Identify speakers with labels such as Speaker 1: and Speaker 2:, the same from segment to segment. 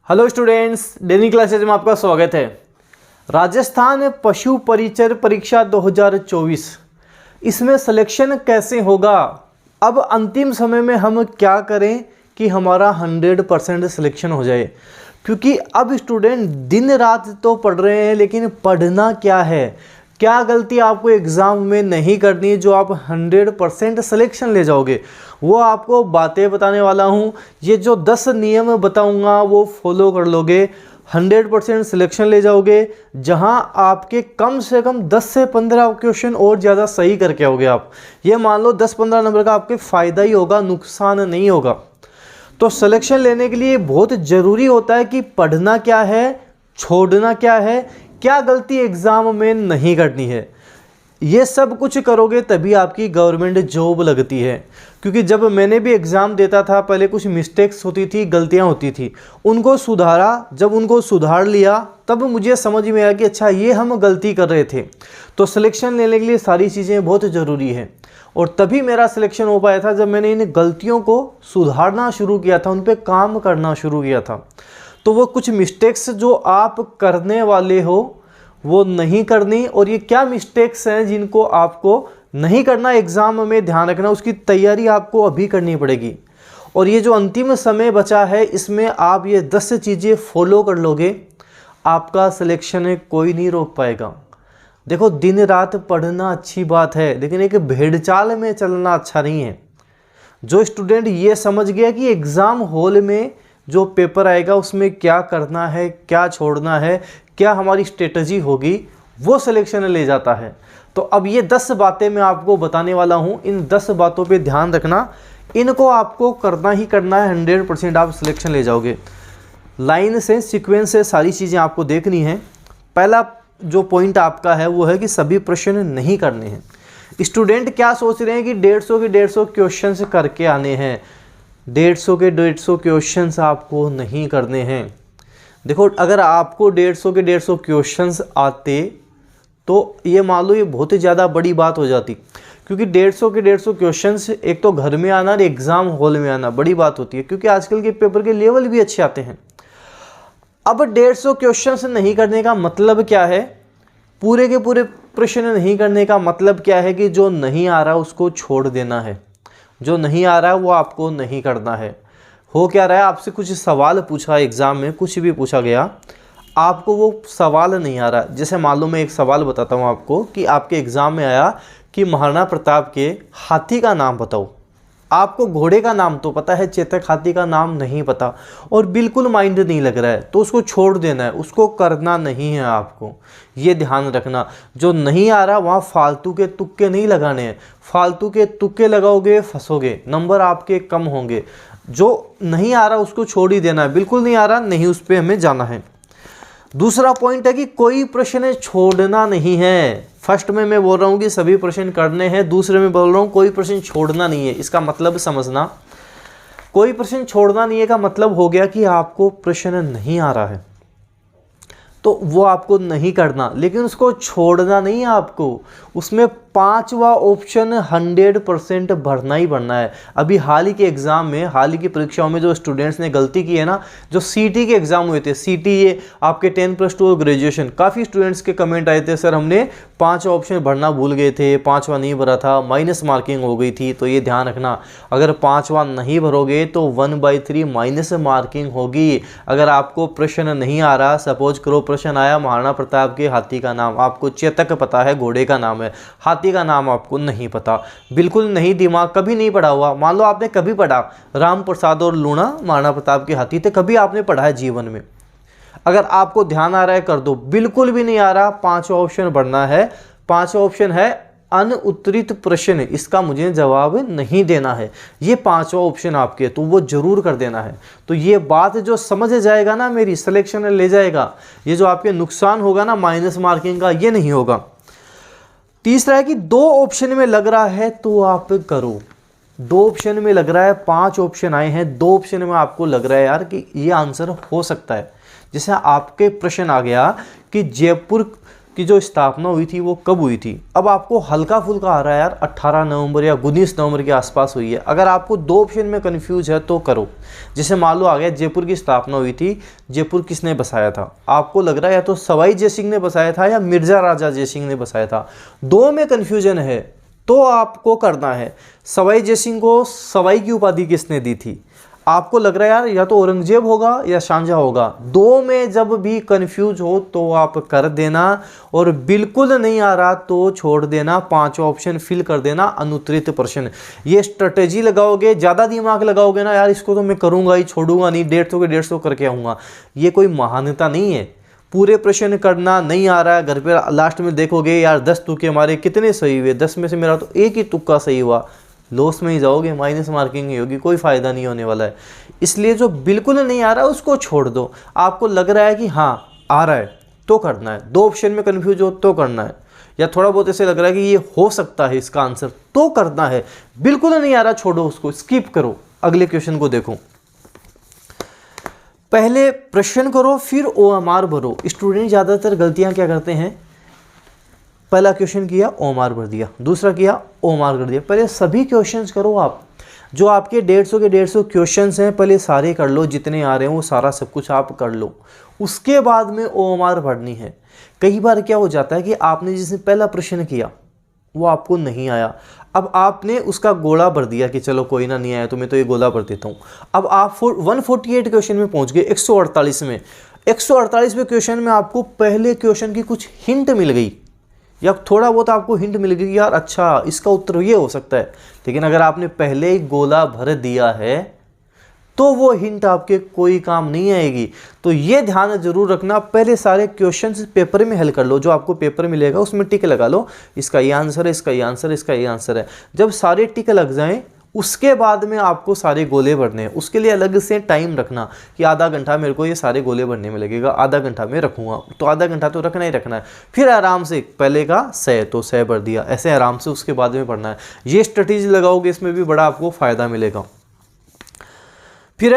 Speaker 1: Hello students, daily classes में आपका स्वागत है। राजस्थान पशु परिचर परीक्षा 2024, इसमें सिलेक्शन कैसे होगा। अब अंतिम समय में हम क्या करें कि हमारा 100% सिलेक्शन हो जाए, क्योंकि अब स्टूडेंट दिन रात तो पढ़ रहे हैं, लेकिन पढ़ना क्या है, क्या गलती आपको एग्ज़ाम में नहीं करनी जो आप 100% सिलेक्शन ले जाओगे, वो आपको बातें बताने वाला हूँ। ये जो 10 नियम बताऊँगा वो फॉलो कर लोगे, 100% सिलेक्शन ले जाओगे। जहाँ आपके कम से कम 10 से 15 क्वेश्चन और ज़्यादा सही करके आओगे आप, ये मान लो 10-15 नंबर का आपके फ़ायदा ही होगा, नुकसान नहीं होगा। तो सिलेक्शन लेने के लिए बहुत ज़रूरी होता है कि पढ़ना क्या है, छोड़ना क्या है, क्या गलती एग्ज़ाम में नहीं करनी है। ये सब कुछ करोगे तभी आपकी गवर्नमेंट जॉब लगती है। क्योंकि जब मैंने भी एग्ज़ाम देता था, पहले कुछ मिस्टेक्स होती थी, गलतियां होती थी, उनको सुधारा। जब उनको सुधार लिया तब मुझे समझ में आया कि अच्छा ये हम गलती कर रहे थे। तो सिलेक्शन लेने के लिए सारी चीज़ें बहुत ज़रूरी है, और तभी मेरा सिलेक्शन हो पाया था जब मैंने इन गलतियों को सुधारना शुरू किया था, उन पर काम करना शुरू किया था। तो वो कुछ मिस्टेक्स जो आप करने वाले हो वो नहीं करनी, और ये क्या मिस्टेक्स हैं जिनको आपको नहीं करना, एग्ज़ाम में ध्यान रखना, उसकी तैयारी आपको अभी करनी पड़ेगी। और ये जो अंतिम समय बचा है, इसमें आप ये 10 चीज़ें फॉलो कर लोगे, आपका सिलेक्शन कोई नहीं रोक पाएगा। देखो, दिन रात पढ़ना अच्छी बात है, लेकिन एक भेड़चाल में चलना अच्छा नहीं है। जो स्टूडेंट ये समझ गया कि एग्ज़ाम हॉल में जो पेपर आएगा उसमें क्या करना है, क्या छोड़ना है, क्या हमारी स्ट्रेटजी होगी, वो सिलेक्शन ले जाता है। तो अब ये 10 बातें मैं आपको बताने वाला हूँ, इन 10 बातों पे ध्यान रखना, इनको आपको करना ही करना है, 100% आप सिलेक्शन ले जाओगे। लाइन से, सीक्वेंस से सारी चीज़ें आपको देखनी है। पहला जो पॉइंट आपका है वो है कि सभी प्रश्न नहीं करने हैं। स्टूडेंट क्या सोच रहे हैं कि 150 के 150 क्वेश्चन करके आने हैं। 150 के 150 क्वेश्चंस आपको नहीं करने हैं। देखो, अगर आपको 150 के 150 क्वेश्चंस आते तो ये मान लो ये बहुत ही ज़्यादा बड़ी बात हो जाती, क्योंकि 150 के 150 क्वेश्चंस एक तो घर में आना और एग्ज़ाम हॉल में आना बड़ी बात होती है, क्योंकि आजकल के पेपर के लेवल भी अच्छे आते हैं। अब 150 क्वेश्चंस नहीं करने का मतलब क्या है, पूरे के पूरे प्रश्न नहीं करने का मतलब क्या है कि जो नहीं आ रहा उसको छोड़ देना है। जो नहीं आ रहा है वो आपको नहीं करना है। हो क्या रहा है, आपसे कुछ सवाल पूछा एग्ज़ाम में, कुछ भी पूछा गया, आपको वो सवाल नहीं आ रहा। जैसे मान लो मैं एक सवाल बताता हूँ आपको कि आपके एग्ज़ाम में आया कि महाराणा प्रताप के हाथी का नाम बताओ। आपको घोड़े का नाम तो पता है, चेतक हाथी का नाम नहीं पता, और बिल्कुल माइंड नहीं लग रहा है, तो उसको छोड़ देना है, उसको करना नहीं है आपको। ये ध्यान रखना, जो नहीं आ रहा वहाँ फालतू के तुक्के नहीं लगाने हैं। फालतू के तुक्के लगाओगे फंसोगे, नंबर आपके कम होंगे। जो नहीं आ रहा उसको छोड़ ही देना है, बिल्कुल नहीं आ रहा नहीं, उस पर हमें जाना है। दूसरा पॉइंट है कि कोई प्रश्न छोड़ना नहीं है। फर्स्ट में मैं बोल रहा हूँ कि सभी प्रश्न करने हैं, दूसरे में बोल रहा हूँ कोई प्रश्न छोड़ना नहीं है। इसका मतलब समझना, कोई प्रश्न छोड़ना नहीं है का मतलब हो गया कि आपको प्रश्न नहीं आ रहा है तो वो आपको नहीं करना, लेकिन उसको छोड़ना नहीं है आपको। उसमें 5वां ऑप्शन 100% भरना ही भरना है। अभी हाल ही के एग्ज़ाम में, हाल ही की परीक्षाओं में जो स्टूडेंट्स ने गलती की है ना, जो सीटी के एग्ज़ाम हुए थे, सीटी ये आपके 10+2 और ग्रेजुएशन, काफ़ी स्टूडेंट्स के कमेंट आए थे, सर हमने 5वां ऑप्शन भरना भूल गए थे, 5वां नहीं भरा था, माइनस मार्किंग हो गई थी। तो ये ध्यान रखना, अगर 5वां नहीं भरोगे तो 1/3 माइनस मार्किंग होगी। अगर आपको प्रश्न नहीं आ रहा, सपोज करो प्रश्न आया महाराणा प्रताप के हाथी का नाम, आपको चेतक पता है, घोड़े का नाम है, हाथी का नाम आपको नहीं पता, बिल्कुल नहीं, दिमाग कभी नहीं पढ़ा हुआ। मान लो आपने कभी पढ़ा राम प्रसाद और लूणा महाराणा प्रताप के हाथी थे, कभी आपने पढ़ा है जीवन में। अगर आपको ध्यान आ रहा है कर दो, बिल्कुल भी नहीं आ रहा, 5वां ऑप्शन भरना है। 5वां ऑप्शन है अनउत्तरित प्रश्न, इसका मुझे जवाब नहीं देना है। ये 5वां ऑप्शन आपके, तो वो जरूर कर देना है। तो ये बात जो समझ जाएगा ना, मेरी सिलेक्शन ले जाएगा। ये जो आपके नुकसान होगा ना माइनस मार्किंग का, ये नहीं होगा। तीसरा है कि 2 ऑप्शन में लग रहा है तो आप करो। 2 ऑप्शन में लग रहा है, 5 ऑप्शन आए हैं, 2 ऑप्शन में आपको लग रहा है यार कि ये आंसर हो सकता है। जैसे आपके प्रश्न आ गया कि जयपुर कि जो स्थापना हुई थी वो कब हुई थी। अब आपको हल्का फुल्का आ रहा है यार 18 नवंबर या 19 नवंबर के आसपास हुई है। अगर आपको दो ऑप्शन में कन्फ्यूज है तो करो। जैसे मान लो आ गया जयपुर की स्थापना हुई थी, जयपुर किसने बसाया था, आपको लग रहा है या तो सवाई जय सिंह ने बसाया था या मिर्जा राजा जय सिंह ने बसाया था, दो में कन्फ्यूजन है तो आपको करना है सवाई जय सिंह को सवाई की उपाधि किसने दी थी। आपको लग रहा है यार या तो औरंगजेब होगा या शाहजहां होगा, दो में जब भी कंफ्यूज हो तो आप कर देना, और बिल्कुल नहीं आ रहा तो छोड़ देना, 5 ऑप्शन फिल कर देना अनुत्तरित प्रश्न। ये स्ट्रेटेजी लगाओगे, ज़्यादा दिमाग लगाओगे ना यार इसको तो मैं करूँगा ही, छोड़ूंगा नहीं, 150 के 150 करके आऊँगा, ये कोई महानता नहीं है। पूरे प्रश्न करना नहीं आ रहा है, घर पे लास्ट में देखोगे यार 10 तुक्के हमारे कितने सही हुए, 10 में से मेरा तो एक ही तुक्का सही हुआ, लॉस में ही जाओगे, माइनस मार्किंग ही होगी, कोई फ़ायदा नहीं होने वाला है। इसलिए जो बिल्कुल नहीं आ रहा है उसको छोड़ दो। आपको लग रहा है कि हाँ आ रहा है तो करना है, दो ऑप्शन में कन्फ्यूज हो तो करना है, या थोड़ा बहुत ऐसे लग रहा है कि ये हो सकता है इसका आंसर तो करना है। बिल्कुल नहीं आ रहा छोड़ो, उसको स्किप करो, अगले क्वेश्चन को देखो। पहले प्रश्न करो फिर OMR भरो। स्टूडेंट ज़्यादातर गलतियाँ क्या करते हैं, पहला क्वेश्चन किया OMR भर दिया, दूसरा किया OMR कर दिया। पहले सभी क्वेश्चंस करो आप, जो आपके 150 के 150 क्वेश्चंस हैं पहले सारे कर लो, जितने आ रहे हैं वो सारा सब कुछ आप कर लो, उसके बाद में OMR भरनी है। कई बार क्या हो जाता है कि आपने जिसने पहला प्रश्न किया वो आपको नहीं आया, अब आपने उसका गोला भर दिया कि चलो कोई ना नहीं आया तो मैं तो ये गोला भर देता हूँ। अब आप 148 क्वेश्चन में पहुँच गए, 148 में, 148वें क्वेश्चन में आपको पहले क्वेश्चन की कुछ हिंट मिल गई या थोड़ा बहुत आपको हिंट मिल गई यार अच्छा इसका उत्तर ये हो सकता है, लेकिन अगर आपने पहले ही गोला भर दिया है तो वो हिंट आपके कोई काम नहीं आएगी। तो ये ध्यान जरूर रखना, पहले सारे क्वेश्चंस पेपर में हल कर लो, जो आपको पेपर मिलेगा उसमें टिक लगा लो, इसका ये आंसर है, इसका ये आंसर है, इसका ये आंसर है। जब सारे टिक लग जाएं उसके बाद में आपको सारे गोले भरने हैं। उसके लिए अलग से टाइम रखना कि आधा घंटा मेरे को ये सारे गोले भरने में लगेगा, आधा घंटा मैं रखूँगा, तो आधा घंटा तो रखना ही रखना है। फिर आराम से पहले का सह तो सह भर दिया, ऐसे आराम से उसके बाद में पढ़ना है। ये स्ट्रेटेजी लगाओगे इसमें भी बड़ा आपको फ़ायदा मिलेगा। फिर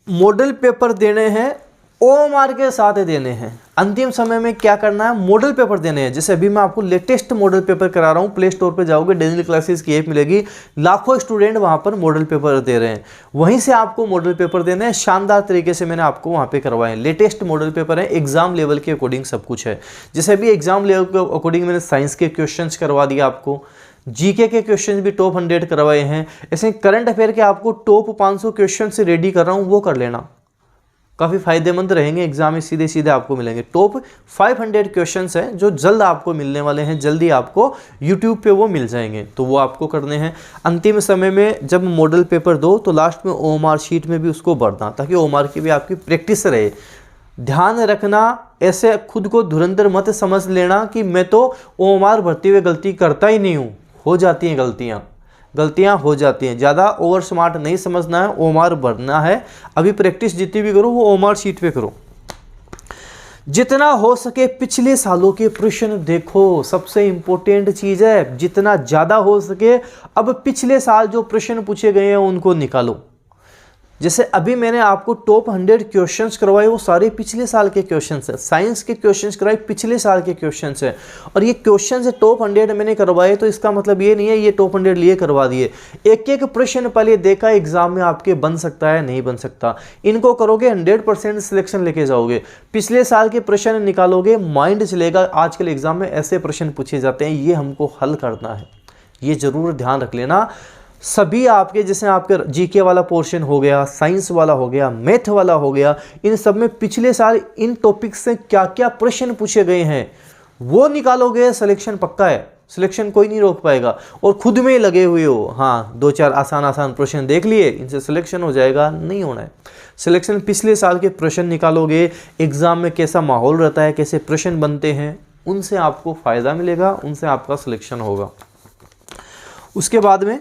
Speaker 1: मॉडल पेपर देने हैं, OMR के साथ देने हैं। अंतिम समय में क्या करना है, मॉडल पेपर देने हैं। जैसे अभी मैं आपको लेटेस्ट मॉडल पेपर करा रहा हूँ, प्ले स्टोर पे जाओगे डेली क्लासेस की ऐप मिलेगी, लाखों स्टूडेंट वहाँ पर मॉडल पेपर दे रहे हैं, वहीं से आपको मॉडल पेपर देने हैं। शानदार तरीके से मैंने आपको वहाँ पे करवाए हैं, लेटेस्ट मॉडल पेपर है, एग्जाम लेवल के अकॉर्डिंग सब कुछ है। जैसे अभी एग्जाम लेवल के अकॉर्डिंग मैंने साइंस के क्वेश्चन करवा दिया, आपको जीके के क्वेश्चन भी टॉप 100 करवाए हैं। ऐसे करंट अफेयर के आपको टॉप 500 क्वेश्चन से रेडी कर रहा हूँ, वो कर लेना, काफ़ी फायदेमंद रहेंगे, एग्जाम में सीधे सीधे आपको मिलेंगे। टॉप 500 क्वेश्चंस हैं जो जल्द आपको मिलने वाले हैं, जल्दी आपको यूट्यूब पे वो मिल जाएंगे, तो वो आपको करने हैं। अंतिम समय में जब मॉडल पेपर दो तो लास्ट में OMR शीट में भी उसको भरना, ताकि OMR की भी आपकी प्रैक्टिस रहे। ध्यान रखना, ऐसे खुद को धुरंधर मत समझ लेना कि मैं तो OMR भरते हुए गलती करता ही नहीं हूँ, हो जाती हैं गलतियाँ हो जाती हैं। ज़्यादा ओवर स्मार्ट नहीं समझना है, OMR भरना है। अभी प्रैक्टिस जितनी भी करो वो OMR शीट पे करो। जितना हो सके पिछले सालों के प्रश्न देखो, सबसे इंपॉर्टेंट चीज़ है, जितना ज़्यादा हो सके अब पिछले साल जो प्रश्न पूछे गए हैं उनको निकालो। जैसे अभी मैंने आपको टॉप 100 क्वेश्चंस करवाए, वो सारे पिछले साल के क्वेश्चंस हैं। साइंस के क्वेश्चंस करवाए पिछले साल के क्वेश्चंस हैं, और ये क्वेश्चंस है टॉप 100 मैंने करवाए, तो इसका मतलब ये नहीं है ये टॉप 100 लिए करवा दिए। एक एक प्रश्न पहले देखा एग्जाम में आपके बन सकता है नहीं बन सकता, इनको करोगे 100% सिलेक्शन लेके जाओगे। पिछले साल के प्रश्न निकालोगे, माइंड चलेगा आजकल एग्जाम में ऐसे प्रश्न पूछे जाते हैं, ये हमको हल करना है, ये जरूर ध्यान रख लेना। सभी आपके जैसे आपके जीके वाला पोर्शन हो गया, साइंस वाला हो गया, मैथ वाला हो गया, इन सब में पिछले साल इन टॉपिक से क्या क्या प्रश्न पूछे गए हैं वो निकालोगे, सिलेक्शन पक्का है, सिलेक्शन कोई नहीं रोक पाएगा। और खुद में लगे हुए हो, हाँ 2-4 आसान प्रश्न देख लिए इनसे सिलेक्शन हो जाएगा, नहीं होना है। सिलेक्शन पिछले साल के प्रश्न निकालोगे, एग्जाम में कैसा माहौल रहता है, कैसे प्रश्न बनते हैं, उनसे आपको फ़ायदा मिलेगा, उनसे आपका सिलेक्शन होगा। उसके बाद में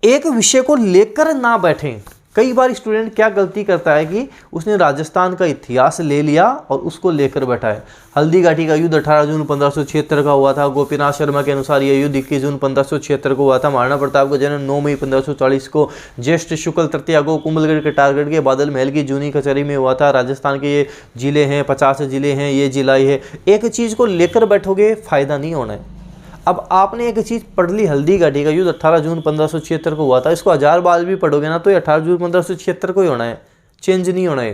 Speaker 1: एक विषय को लेकर ना बैठें, कई बार स्टूडेंट क्या गलती करता है कि उसने राजस्थान का इतिहास ले लिया और उसको लेकर बैठा है। हल्दी घाटी का युद्ध 18 जून 1576 का हुआ था। गोपीनाथ शर्मा के अनुसार यह युद्ध 21 जून 1576 को हुआ था। महाराणा प्रताप का जन्म 9 मई 1540 को ज्येष्ठ शुक्ल तृतीया को कुंभलगढ़ के टारगढ़ के बादल महल की जूनी कचहरी में हुआ था। राजस्थान के ये जिले हैं, 50 जिले हैं, ये जिला ही है। एक चीज़ को लेकर बैठोगे फायदा नहीं होना है। अब आपने एक चीज़ पढ़ ली, हल्दी घाटी का युद्ध 18 जून 1576 को हुआ था, इसको 1000 बार भी पढ़ोगे ना तो ये 18 जून 1576 को ही होना है, चेंज नहीं होना है।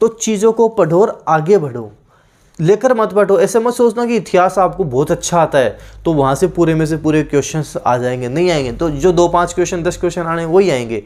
Speaker 1: तो चीज़ों को पढ़ो और आगे बढ़ो, लेकर मत बैठो। ऐसे मत सोचना कि इतिहास आपको बहुत अच्छा आता है तो वहाँ से पूरे में से पूरे क्वेश्चंस आ जाएंगे, नहीं आएंगे। तो जो 2-5 क्वेश्चन 10 क्वेश्चन आने वही आएंगे।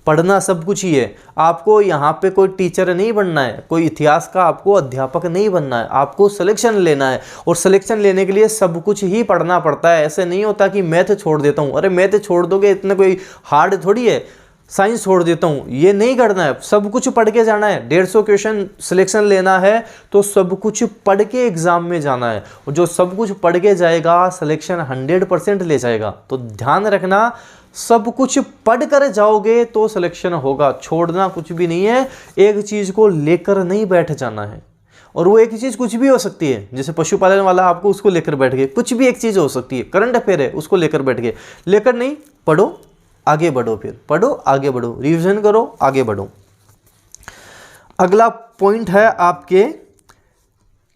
Speaker 1: पढ़ना सब कुछ ही है। आपको यहाँ पे कोई टीचर नहीं बनना है, कोई इतिहास का आपको अध्यापक नहीं बनना है, आपको सिलेक्शन लेना है। और सिलेक्शन लेने के लिए सब कुछ ही पढ़ना पड़ता है। ऐसे नहीं होता कि मैथ छोड़ देता हूँ, अरे मैथ छोड़ दोगे इतना कोई हार्ड थोड़ी है, साइंस छोड़ देता हूँ, ये नहीं करना है। सब कुछ पढ़ के जाना है। 150 क्वेश्चन सिलेक्शन लेना है तो सब कुछ पढ़ के एग्जाम में जाना है। और जो सब कुछ पढ़ के जाएगा सिलेक्शन 100% ले जाएगा। तो ध्यान रखना, सब कुछ पढ़ कर जाओगे तो सिलेक्शन होगा। छोड़ना कुछ भी नहीं है, एक चीज़ को लेकर नहीं बैठ जाना है। और वो एक चीज़ कुछ भी हो सकती है, जैसे पशुपालन वाला आपको उसको लेकर बैठ गए, कुछ भी एक चीज़ हो सकती है। करंट अफेयर है उसको लेकर बैठ गए, लेकर नहीं, पढ़ो आगे बढ़ो, फिर पढ़ो आगे बढ़ो, रिवीजन करो आगे बढ़ो। अगला पॉइंट है आपके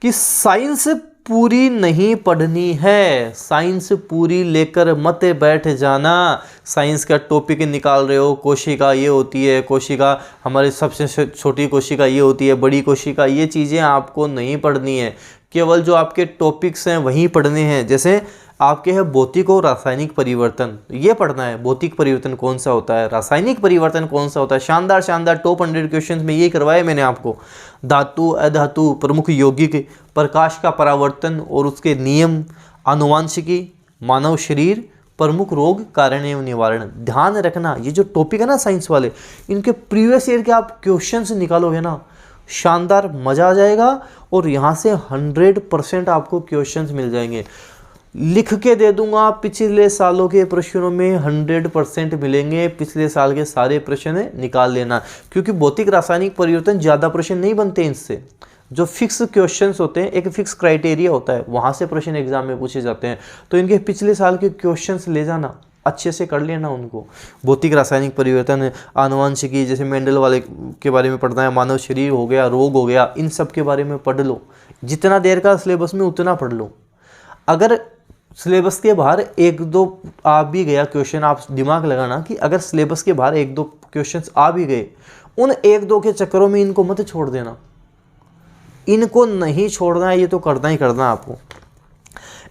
Speaker 1: कि साइंस पूरी नहीं पढ़नी है। साइंस पूरी लेकर मत बैठ जाना। साइंस का टॉपिक निकाल रहे हो, कोशिका ये होती है, कोशिका हमारी सबसे छोटी कोशिका ये होती है, बड़ी कोशिका, ये चीज़ें आपको नहीं पढ़नी है। केवल जो आपके टॉपिक्स हैं वहीं पढ़ने हैं। जैसे आपके है भौतिक और रासायनिक परिवर्तन, ये पढ़ना है। भौतिक परिवर्तन कौन सा होता है, रासायनिक परिवर्तन कौन सा होता है। शानदार शानदार टॉप 100 क्वेश्चन में ये करवाया मैंने आपको। धातु अधातु, प्रमुख यौगिक, प्रकाश का परावर्तन और उसके नियम, आनुवांशिकी, मानव शरीर, प्रमुख रोग, कारण एवं निवारण। ध्यान रखना, ये जो टॉपिक है ना साइंस वाले, इनके प्रीवियस ईयर के आप क्वेश्चंस निकालोगे ना, शानदार मजा आ जाएगा। और यहाँ से 100% आपको क्वेश्चंस मिल जाएंगे। लिख के दे दूंगा, पिछले सालों के प्रश्नों में 100% मिलेंगे। पिछले साल के सारे प्रश्न निकाल लेना, क्योंकि भौतिक रासायनिक परिवर्तन ज़्यादा प्रश्न नहीं बनते इनसे। जो फिक्स क्वेश्चंस होते हैं, एक फिक्स क्राइटेरिया होता है, वहाँ से प्रश्न एग्जाम में पूछे जाते हैं। तो इनके पिछले साल के क्वेश्चंस ले जाना, अच्छे से कर लेना उनको। भौतिक रासायनिक परिवर्तन, आनुवंशिकी, जैसे मेंडल वाले के बारे में पढ़ना है, मानव शरीर हो गया, रोग हो गया, इन सब के बारे में पढ़ लो। जितना देर का सिलेबस में उतना पढ़ लो। अगर सिलेबस के बाहर 1-2 आ भी गया क्वेश्चन, आप दिमाग लगाना कि अगर सिलेबस के बाहर 1-2 क्वेश्चंस आ भी गए, उन 1-2 के चक्करों में इनको मत छोड़ देना। इनको नहीं छोड़ना है, ये तो करना ही करना आपको।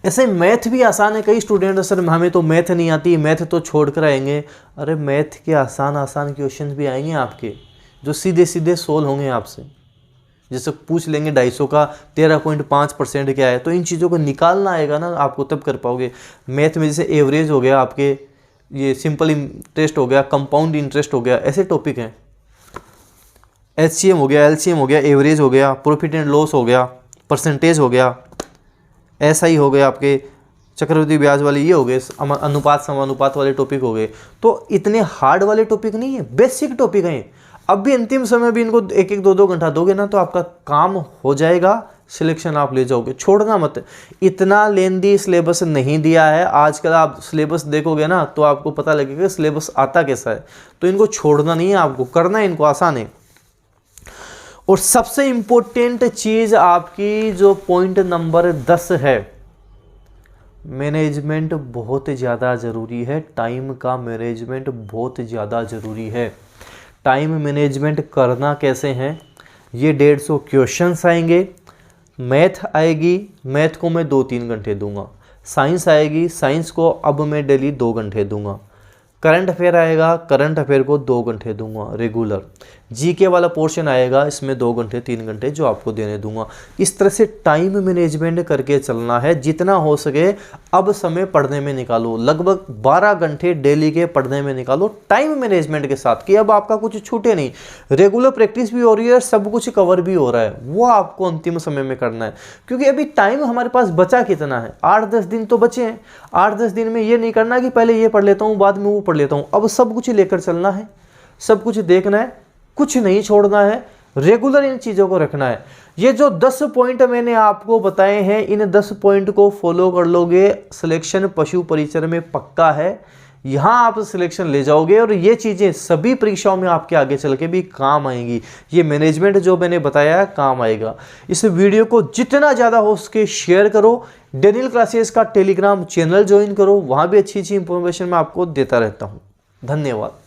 Speaker 1: ऐसे मैथ भी आसान है। कई स्टूडेंट सर हमें तो मैथ नहीं आती, मैथ तो छोड़ कर आएंगे। अरे मैथ के आसान आसान क्वेश्चन भी आएंगे आपके, जो सीधे सीधे सोल्व होंगे आपसे। जैसे पूछ लेंगे 250 का 13.5% क्या है, तो इन चीज़ों को निकालना आएगा ना आपको, तब कर पाओगे। मैथ में जैसे एवरेज हो गया आपके, ये सिंपल इंटरेस्ट हो गया, कंपाउंड इंटरेस्ट हो गया, ऐसे टॉपिक हैं। HCM हो गया, LCM हो गया, एवरेज हो गया, प्रॉफिट एंड लॉस हो गया, परसेंटेज हो गया, SI हो गया, आपके चक्रवृद्धि ब्याज वाले ये हो गए, अनुपात समानुपात वाले टॉपिक हो गए। तो इतने हार्ड वाले टॉपिक नहीं है, बेसिक टॉपिक हैं। अब भी अंतिम समय भी इनको 1-1, 2-2 घंटा दोगे ना तो आपका काम हो जाएगा, सिलेक्शन आप ले जाओगे। छोड़ना मत। इतना लेंदी सिलेबस नहीं दिया है। आजकल आप सिलेबस देखोगे ना तो आपको पता लगेगा सिलेबस आता कैसा है। तो इनको छोड़ना नहीं है, आपको करना है, इनको आसान है। और सबसे इंपॉर्टेंट चीज आपकी जो पॉइंट नंबर 10 है, मैनेजमेंट बहुत ज़्यादा ज़रूरी है। टाइम का मैनेजमेंट बहुत ज़्यादा ज़रूरी है। टाइम मैनेजमेंट करना कैसे हैं, ये 150 क्वेश्चंस आएंगे। मैथ आएगी, मैथ को मैं 2-3 घंटे दूंगा। साइंस आएगी, साइंस को अब मैं डेली 2 घंटे दूंगा। करंट अफेयर आएगा, करंट अफेयर को 2 घंटे दूंगा रेगुलर। जीके वाला पोर्शन आएगा, इसमें 2 घंटे 3 घंटे जो आपको देने दूंगा। इस तरह से टाइम मैनेजमेंट करके चलना है। जितना हो सके अब समय पढ़ने में निकालो, लगभग 12 घंटे डेली के पढ़ने में निकालो टाइम मैनेजमेंट के साथ, कि अब आपका कुछ छूटे नहीं। रेगुलर प्रैक्टिस भी हो रही है, सब कुछ कवर भी हो रहा है, वो आपको अंतिम समय में करना है। क्योंकि अभी टाइम हमारे पास बचा कितना है, 8-10 दिन तो बचे हैं। 8-10 दिन में ये नहीं करना कि पहले ये पढ़ लेता हूँ बाद में वो पढ़ लेता हूँ। अब सब कुछ लेकर चलना है, सब कुछ देखना है, कुछ नहीं छोड़ना है, रेगुलर इन चीज़ों को रखना है। ये जो 10 पॉइंट मैंने आपको बताए हैं, इन 10 पॉइंट को फॉलो कर लोगे, सिलेक्शन पशु परिचर में पक्का है। यहाँ आप सिलेक्शन ले जाओगे और ये चीज़ें सभी परीक्षाओं में आपके आगे चल के भी काम आएंगी। ये मैनेजमेंट जो मैंने बताया है काम आएगा। इस वीडियो को जितना ज़्यादा हो सके शेयर करो। डेनियल क्लासेस का टेलीग्राम चैनल ज्वाइन करो, वहाँ भी अच्छी अच्छी इंफॉर्मेशन मैं आपको देता रहता हूँ। धन्यवाद।